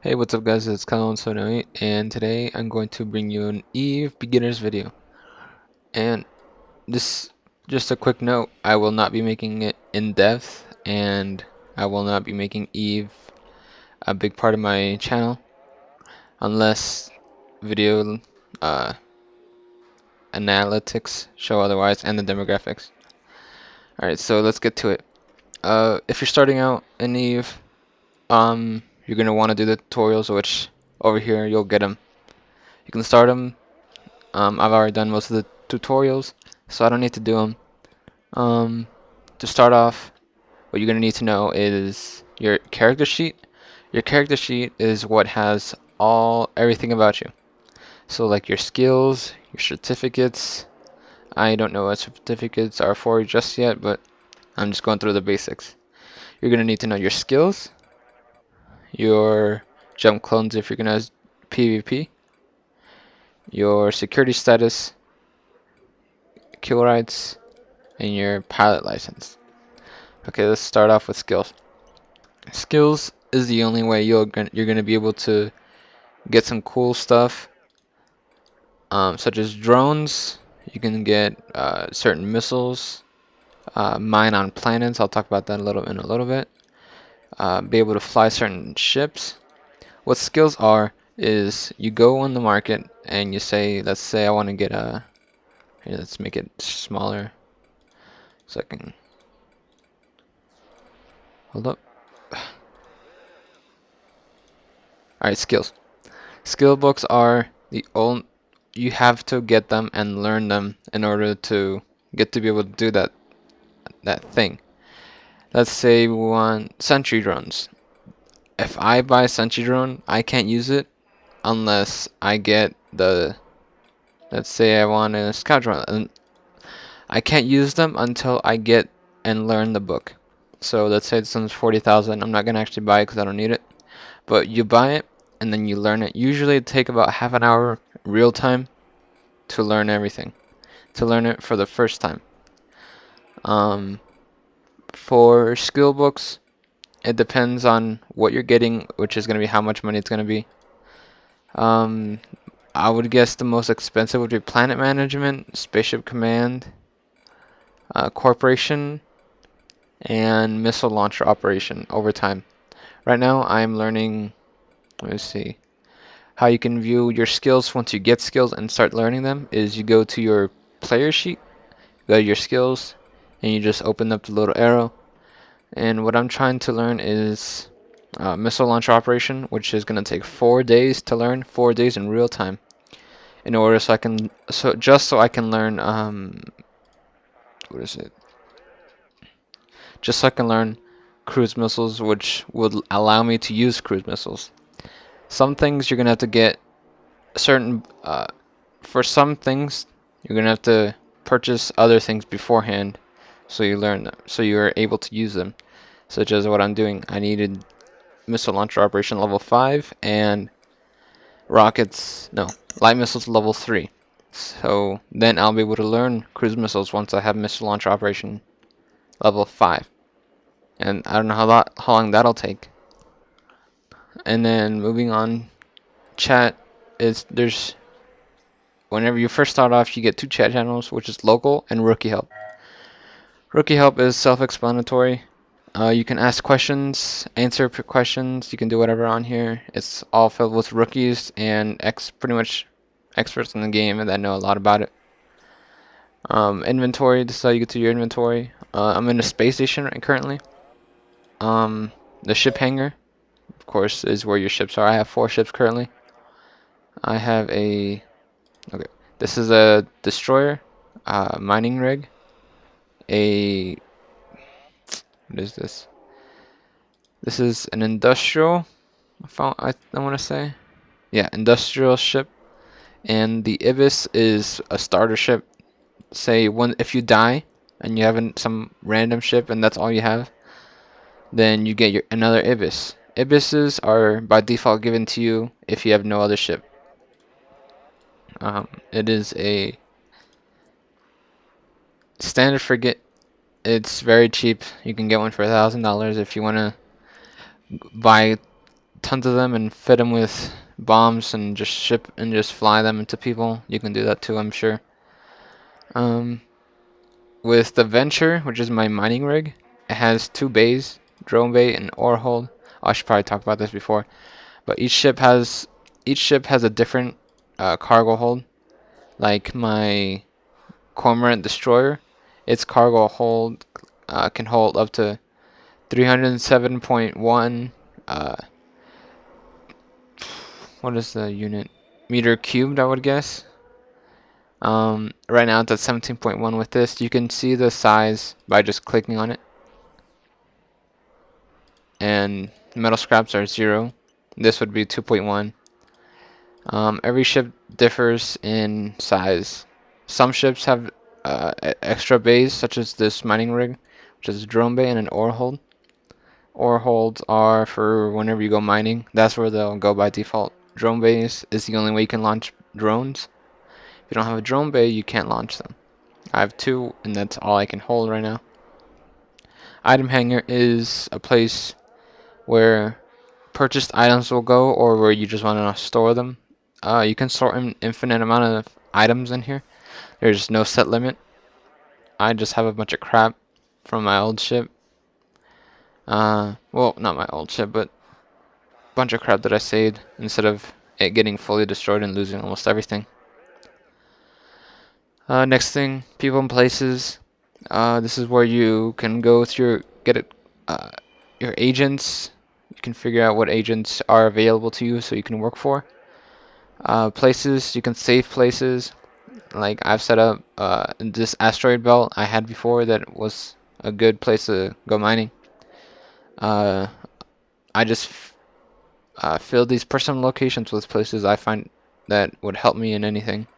Hey, what's up guys, it's Colin78 and today I'm going to bring you an Eve beginners video. And this, just a quick note, I will not be making it in depth and I will not be making Eve a big part of my channel unless video uh, analytics show otherwise and the demographics. Alright, so let's get to it. If you're starting out in Eve, you're going to want to do the tutorials, which over here you'll get them. You can start them. I've already done most of the tutorials, so I don't need to do them. To start off, what you're going to need to know is your character sheet. Your character sheet is what has everything about you. So like your skills, your certificates. I don't know what certificates are for just yet, but I'm just going through the basics. You're going to need to know your skills, your jump clones if you're going to PvP, your security status, kill rights, and your pilot license. Okay, let's start off with skills. Skills is the only way you're gonna be able to get some cool stuff, such as drones. You can get certain missiles, mine on planets. I'll talk about that in a little bit. Be able to fly certain ships. What skills are is you go on the market and you say, let's say I want to get a. Here, let's make it smaller so I can. Hold up. Alright, skills. Skill books are the only, you have to get them and learn them in order to get to be able to do that thing. Let's say we want sentry drones. If I buy sentry drone, I can't use it unless I get the, let's say I want a scout drone, and I can't use them until I get and learn the book. So let's say this one's 40,000. I'm not gonna actually buy it because I don't need it. But you buy it and then you learn it. Usually it take about half an hour real time to learn everything. To learn it for the first time. Um, for skill books, it depends on what you're getting, which is going to be how much money it's going to be. Um, I would guess the most expensive would be Planet Management, Spaceship Command, Corporation, and Missile Launcher Operation over time. Right now, I'm learning, let me see, how you can view your skills once you get skills and start learning them is you go to your player sheet, go to your skills, and you just open up the little arrow. And what I'm trying to learn is missile launch operation, which is going to take 4 days to learn, 4 days in real time, in order so I can just so I can learn what is it? Just so I can learn cruise missiles, which would allow me to use cruise missiles. Some things you're gonna have to get certain for some things you're gonna have to purchase other things beforehand, so you learn them, so you're able to use them. Such as what I'm doing. I needed missile launcher operation level 5 and light missiles level 3. So then I'll be able to learn cruise missiles once I have missile launcher operation level 5. And I don't know how long that'll take. And then moving on, chat is there's whenever you first start off, you get 2 chat channels, which is local and rookie help. Rookie help is self-explanatory. You can ask questions, answer questions. You can do whatever on here. It's all filled with rookies and pretty much experts in the game and that know a lot about it. Inventory. This is how you get to your inventory. I'm in a space station currently. The ship hangar, of course, is where your ships are. I have 4 ships currently. I have a okay. This is a destroyer, mining rig, a what is this? This is an industrial. I want to say, yeah, industrial ship, and the Ibis is a starter ship. Say if you die and you have some random ship and that's all you have, then you get another Ibis. Ibises are by default given to you if you have no other ship. It is a standard frigate. It's very cheap. You can get one for $1,000 if you want to buy tons of them and fit them with bombs and just ship and just fly them into people, you can do that too, I'm sure. With the Venture, which is my mining rig, it has 2 bays, drone bay and ore hold. I should probably talk about this before, but each ship has a different cargo hold. Like my Cormorant Destroyer, its cargo hold can hold up to 307.1 what is the unit? Meter cubed, I would guess. Right now it's at 17.1 with this. You can see the size by just clicking on it. And metal scraps are 0. This would be 2.1. Every ship differs in size. Some ships have extra bays, such as this mining rig, which is a drone bay and an ore hold. Ore holds are for whenever you go mining. That's where they'll go by default. Drone bays is the only way you can launch drones. If you don't have a drone bay, you can't launch them. I have 2, and that's all I can hold right now. Item hanger is a place where purchased items will go, or where you just want to store them. You can store an infinite amount of items in here. There's no set limit. I just have a bunch of crap from my old ship. Well, not my old ship, but a bunch of crap that I saved instead of it getting fully destroyed and losing almost everything. Next thing, people and places. This is where you can go through, get it, your agents. You can figure out what agents are available to you so you can work for. Places, you can save places. Like I've set up this asteroid belt I had before that was a good place to go mining. I just filled these personal locations with places I find that would help me in anything.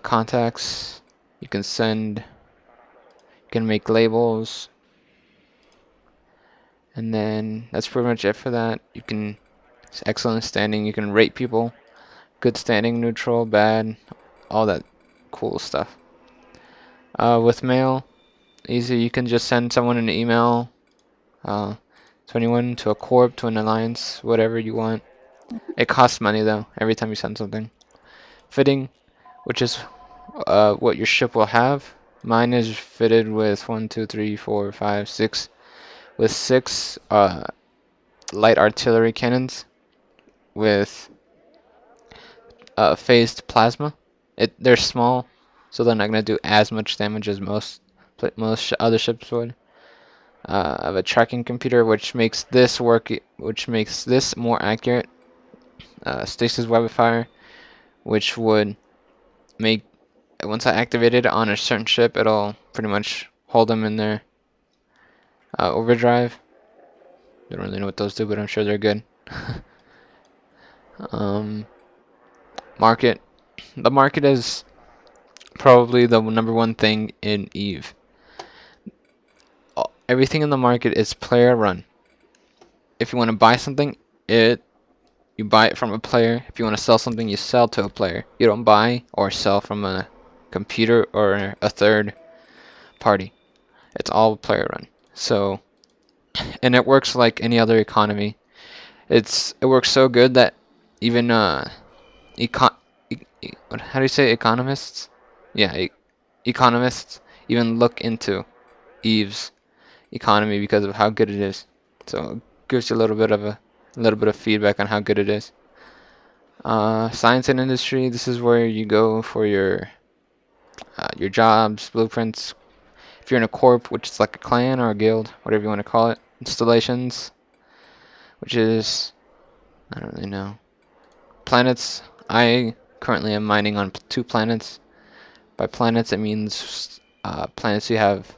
Contacts, you can send, you can make labels, and then that's pretty much it for that. You can, it's excellent standing, you can rate people, good standing, neutral, bad, all that cool stuff. With mail, easy, you can just send someone an email, to anyone, to a corp, to an alliance, whatever you want. It costs money though, every time you send something. Fitting, which is what your ship will have. Mine is fitted with 1, 2, 3, 4, 5, 6, with 6 light artillery cannons with phased plasma. They're small, so they're not gonna do as much damage as most other ships would. I have a tracking computer which makes this more accurate. Stasis webifier, which would make, once I activate it on a certain ship, it'll pretty much hold them in their overdrive. Don't really know what those do, but I'm sure they're good. Market. The market is probably the #1 thing in EVE. Everything in the market is player run. If you want to buy something, you buy it from a player. If you want to sell something, you sell to a player. You don't buy or sell from a computer or a third party. It's all player run. So, and it works like any other economy. It works so good that even how do you say, economists? Yeah, economists even look into EVE's economy because of how good it is. So it gives you a little bit of feedback on how good it is. Science and industry. This is where you go for your jobs, blueprints. If you're in a corp, which is like a clan or a guild, whatever you want to call it. Installations, which is, I don't really know. Planets. I currently am mining on 2 planets. By planets, it means planets you have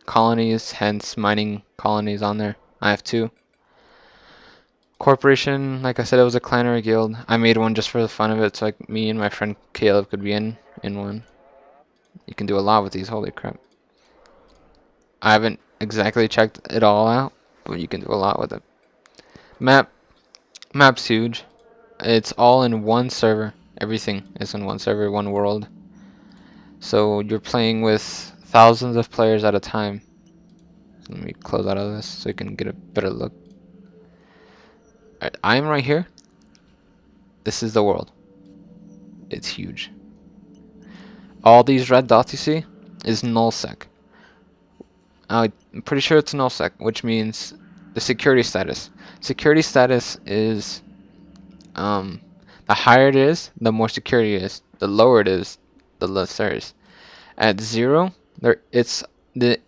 colonies, hence mining colonies on there. I have 2. Corporation, like I said, it was a clan or a guild. I made one just for the fun of it, so like me and my friend Caleb could be in one. You can do a lot with these, holy crap. I haven't exactly checked it all out, but you can do a lot with it. Map's huge. It's all in one server. Everything is in one server, one world. So you're playing with thousands of players at a time. Let me close out of this so you can get a better look. Alright, I'm right here. This is the world. It's huge. All these red dots you see is nullsec. I'm pretty sure it's nullsec, which means the security status. Security status is the higher it is, the more security it is. The lower it is, the less there is. At 0, it's the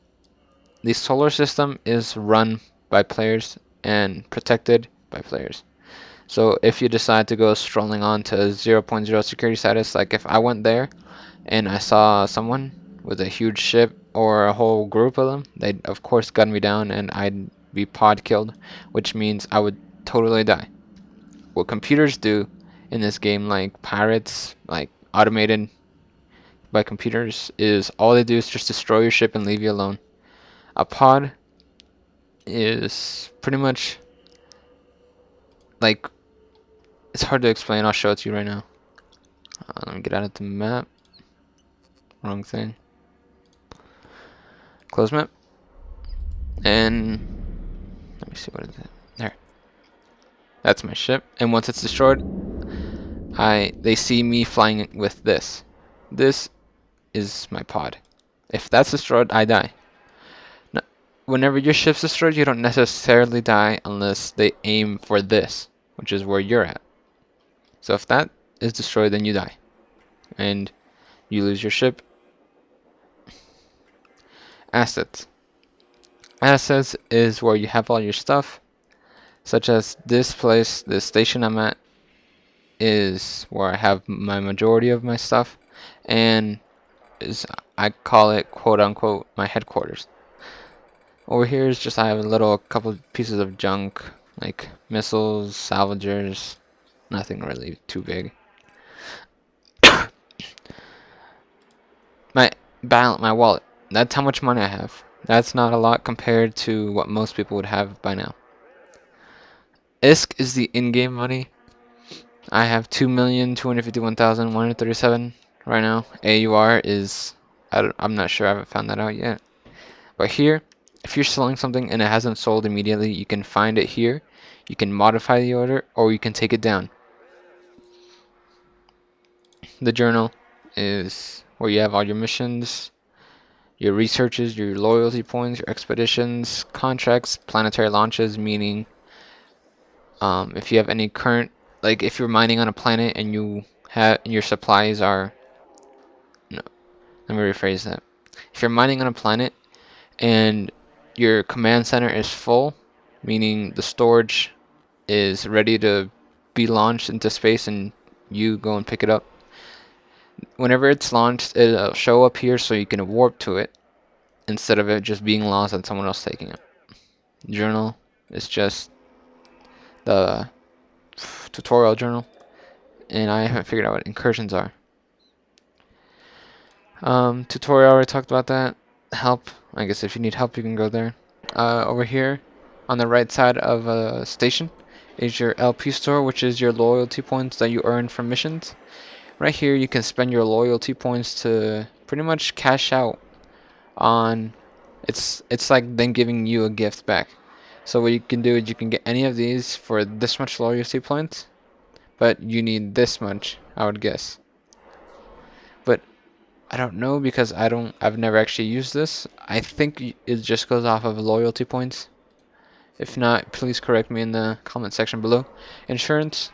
solar system is run by players and protected by players. So if you decide to go strolling on to 0.0 security status, like if I went there and I saw someone with a huge ship or a whole group of them, they'd of course gun me down and I'd be pod killed, which means I would totally die. What computers do in this game, like pirates, like automated by computers, is all they do is just destroy your ship and leave you alone. A pod is pretty much like, it's hard to explain. I'll show it to you right now. Let me get out of the map. Wrong thing. Close map. And let me see, what is it? There. That's my ship. And once it's destroyed, they see me flying with this. This is my pod. If that's destroyed, I die. Now, whenever your ship's destroyed, you don't necessarily die unless they aim for this, which is where you're at. So if that is destroyed, then you die. And you lose your ship. Assets. Assets is where you have all your stuff, such as this place, this station I'm at, is where I have my majority of my stuff, and I call it quote unquote my headquarters. Over here is just I have a little couple pieces of junk, like missiles, salvagers, nothing really too big. My wallet, that's how much money I have. That's not a lot compared to what most people would have by now. ISK is the in-game money. I have 2,251,137 right now. AUR is, I'm not sure, I haven't found that out yet. But here, if you're selling something and it hasn't sold immediately, you can find it here. You can modify the order, or you can take it down. The journal is where you have all your missions, your researches, your loyalty points, your expeditions, contracts, planetary launches, meaning if you have any current, like if you're mining on a planet and you have your supplies are, no, let me rephrase that. If you're mining on a planet and your command center is full, meaning the storage is ready to be launched into space and you go and pick it up, whenever it's launched, it'll show up here so you can warp to it instead of it just being lost and someone else taking it. Journal is just the tutorial journal, and I haven't figured out what incursions are. Tutorial, I already talked about that. Help, I guess if you need help you can go there. Over here on the right side of a station is your LP store, which is your loyalty points that you earn from missions. Right here you can spend your loyalty points to pretty much cash out on, it's like them giving you a gift back. So what you can do is you can get any of these for this much loyalty points, but you need this much, I would guess. But I don't know because I've never actually used this. I think it just goes off of loyalty points. If not, please correct me in the comment section below. Insurance.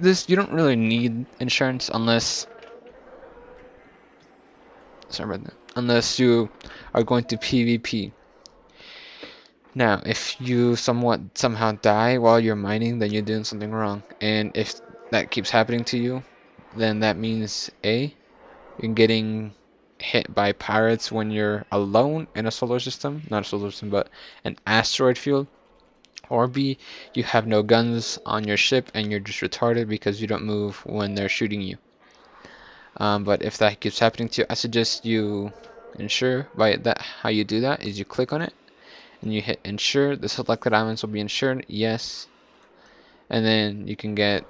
You don't really need insurance unless, sorry about that, unless you are going to PvP. Now, if you somehow die while you're mining, then you're doing something wrong. And if that keeps happening to you, then that means A, you're getting hit by pirates when you're alone in a solar system, not a solar system, but an asteroid field. Or B, you have no guns on your ship and you're just retarded because you don't move when they're shooting you. But if that keeps happening to you, I suggest you insure. By that, how you do that is you click on it and you hit insure. The selected islands will be insured, yes. And then you can get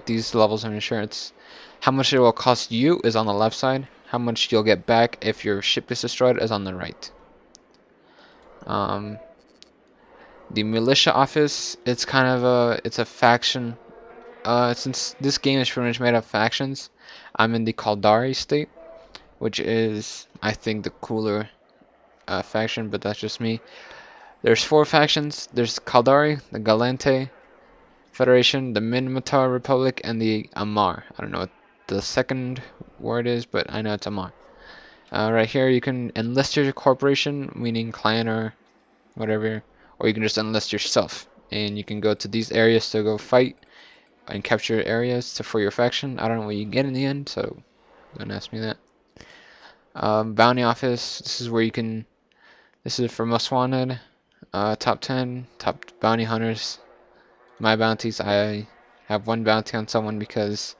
these levels of insurance. How much it will cost you is on the left side. How much you'll get back if your ship is destroyed is on the right. The militia office, it's kind of it's a faction. Since this game is pretty much made of factions, I'm in the Caldari state, which is, I think, the cooler faction, but that's just me. There's 4 factions. There's Caldari, the Galante Federation, the Minmatar Republic, and the Amar. I don't know what the second word is, but I know it's Amar. Right here, you can enlist your corporation, meaning clan or whatever, or you can just enlist yourself, and you can go to these areas to go fight and capture areas for your faction. I don't know what you get in the end, so don't ask me that. Bounty office. This is where you can. This is for most wanted. Top 10, top bounty hunters. My bounties. I have 1 bounty on someone because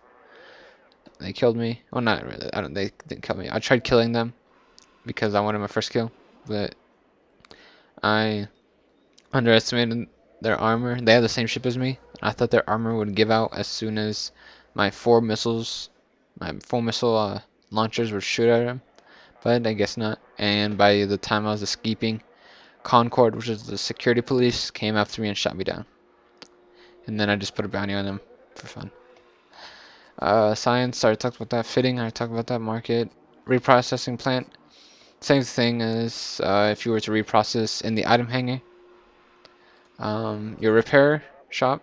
they killed me. Well, not really. I don't. They didn't kill me. I tried killing them because I wanted my first kill, but I underestimated their armor. They have the same ship as me. I thought their armor would give out as soon as my 4 missiles, my 4 missile launchers would shoot at them, but I guess not. And by the time I was escaping, Concord, which is the security police, came after me and shot me down. And then I just put a bounty on them for fun. Science, I already talked about that. Fitting, I already talked about that. Market, reprocessing plant. Same thing as if you were to reprocess in the item hangar. Your repair shop,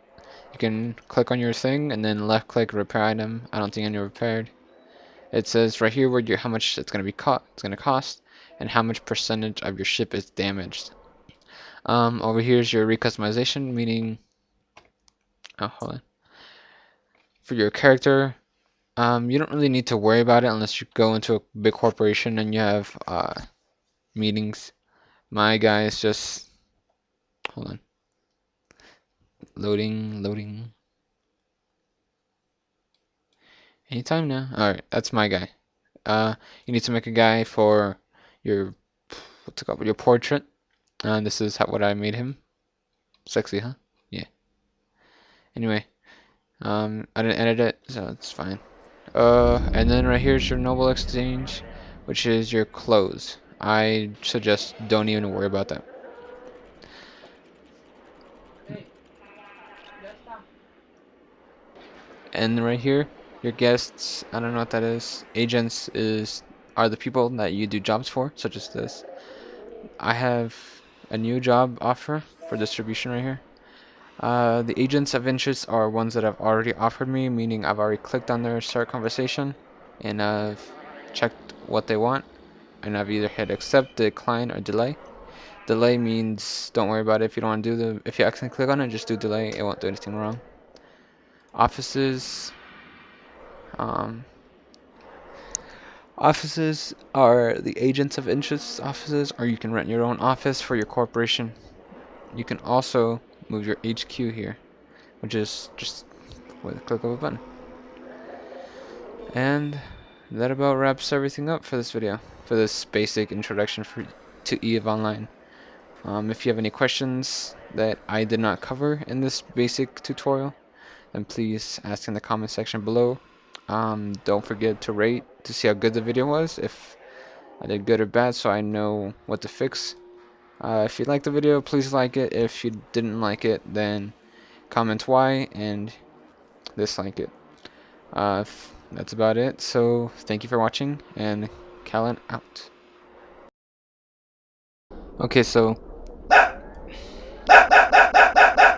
you can click on your thing and then left click repair item. I don't think any repaired. It says right here where how much it's gonna cost and how much percentage of your ship is damaged. Over here is your recustomization, meaning hold on. For your character, you don't really need to worry about it unless you go into a big corporation and you have meetings. My guy is just hold on. Loading. Anytime now. Alright, that's my guy. You need to make a guy for your what's it called? Your portrait. And this is what I made him. Sexy, huh? Yeah. Anyway, I didn't edit it, so it's fine. And then right here is your noble exchange, which is your clothes. I suggest don't even worry about that. And right here, your guests, I don't know what that is. Agents are the people that you do jobs for, such as this. I have a new job offer for distribution right here. The agents of interest are ones that have already offered me, meaning I've already clicked on their start conversation and I've checked what they want, and I've either hit accept, decline, or delay. Delay means don't worry about it. If you don't want to do if you accidentally click on it, just do delay. It won't do anything wrong. Offices. Um, Offices are the agents of interest offices, or you can rent your own office for your corporation. You can also move your HQ here, which is just with a click of a button. And that about wraps everything up for this video, for this basic introduction to EVE Online. If you have any questions that I did not cover in this basic tutorial, then please ask in the comment section below. Don't forget to rate to see how good the video was, if I did good or bad, so I know what to fix. If you liked the video, please like it. If you didn't like it, then comment why and dislike it. That's about it. So thank you for watching, and Callan out. Okay, so